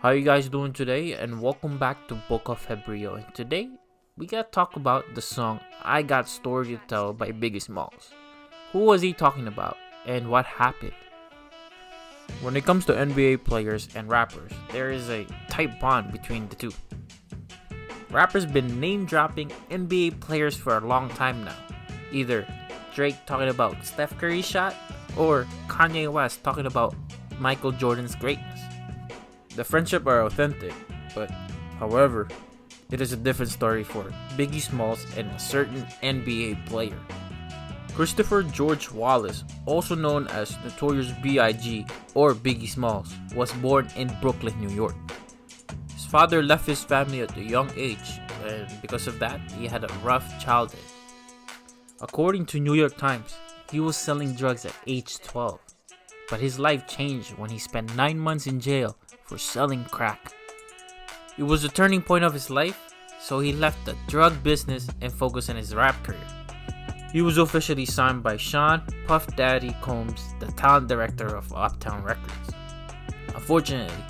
How you guys doing today? And welcome back to Book of February. And today we gotta talk about the song "I Got Story to Tell" by Biggie Smalls. Who was he talking about, and what happened? When it comes to NBA players and rappers, there is a tight bond between the two. Rappers been name dropping NBA players for a long time now. Either Drake talking about Steph Curry's shot, or Kanye West talking about Michael Jordan's greatness. The friendship are authentic, but however, it is a different story for Biggie Smalls and a certain NBA player. Christopher George Wallace, also known as Notorious B.I.G. or Biggie Smalls, was born in Brooklyn, New York. His father left his family at a young age, and because of that, he had a rough childhood. According to New York Times, he was selling drugs at age 12, but his life changed when he spent 9 months in jail for selling crack. It was the turning point of his life, so he left the drug business and focused on his rap career. He was officially signed by Sean Puff Daddy Combs, the talent director of Uptown Records. Unfortunately,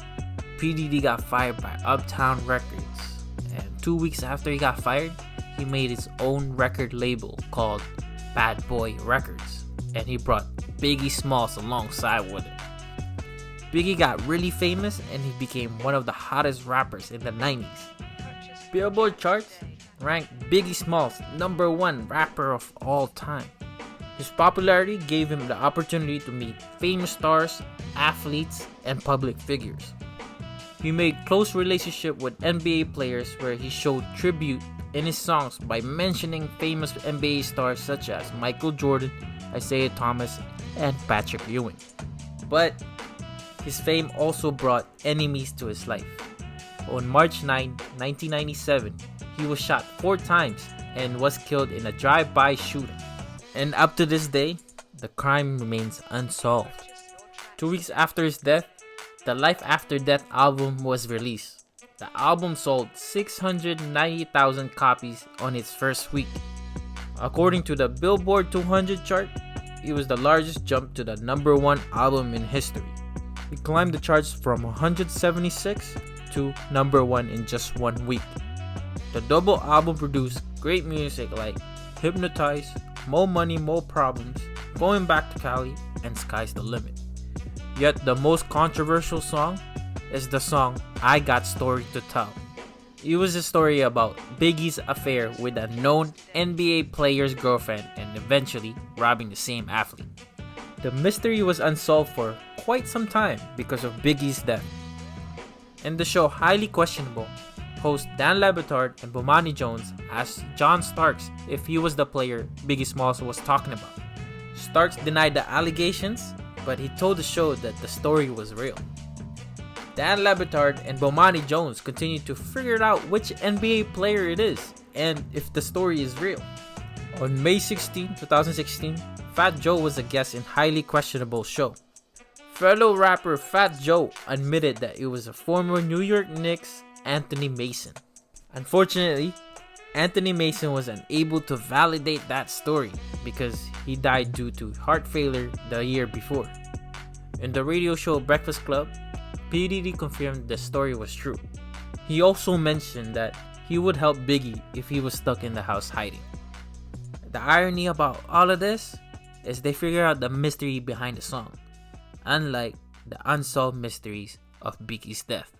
PDD got fired by Uptown Records, and 2 weeks after he got fired, he made his own record label called Bad Boy Records, and he brought Biggie Smalls alongside with it. Biggie got really famous and he became one of the hottest rappers in the 90s. Billboard charts ranked Biggie Smalls #1 rapper of all time. His popularity gave him the opportunity to meet famous stars, athletes, and public figures. He made close relationship with NBA players where he showed tribute in his songs by mentioning famous NBA stars such as Michael Jordan, Isaiah Thomas, and Patrick Ewing. But his fame also brought enemies to his life. On March 9, 1997, he was shot 4 times and was killed in a drive-by shooting. And up to this day, the crime remains unsolved. 2 weeks after his death, the Life After Death album was released. The album sold 690,000 copies on its first week. According to the Billboard 200 chart, it was the largest jump to the #1 album in history. It climbed the charts from 176 to #1 in just 1 week. The double album produced great music like Hypnotize, More Money, More Problems, Going Back to Cali, and Sky's the Limit. Yet the most controversial song is the song I Got Story to Tell. It was a story about Biggie's affair with a known NBA player's girlfriend and eventually robbing the same athlete. The mystery was unsolved for quite some time because of Biggie's death. In the show Highly Questionable, host Dan Le Batard and Bomani Jones asked John Starks if he was the player Biggie Smalls was talking about. Starks denied the allegations, but he told the show that the story was real. Dan Le Batard and Bomani Jones continued to figure out which NBA player it is and if the story is real. On May 16, 2016, Fat Joe was a guest in Highly Questionable show. Fellow rapper Fat Joe admitted that it was a former New York Knicks Anthony Mason. Unfortunately, Anthony Mason was unable to validate that story because he died due to heart failure the year before. In the radio show Breakfast Club, PDD confirmed the story was true. He also mentioned that he would help Biggie if he was stuck in the house hiding. The irony about all of this is they figure out the mystery behind the song, unlike the unsolved mysteries of Biggie's death.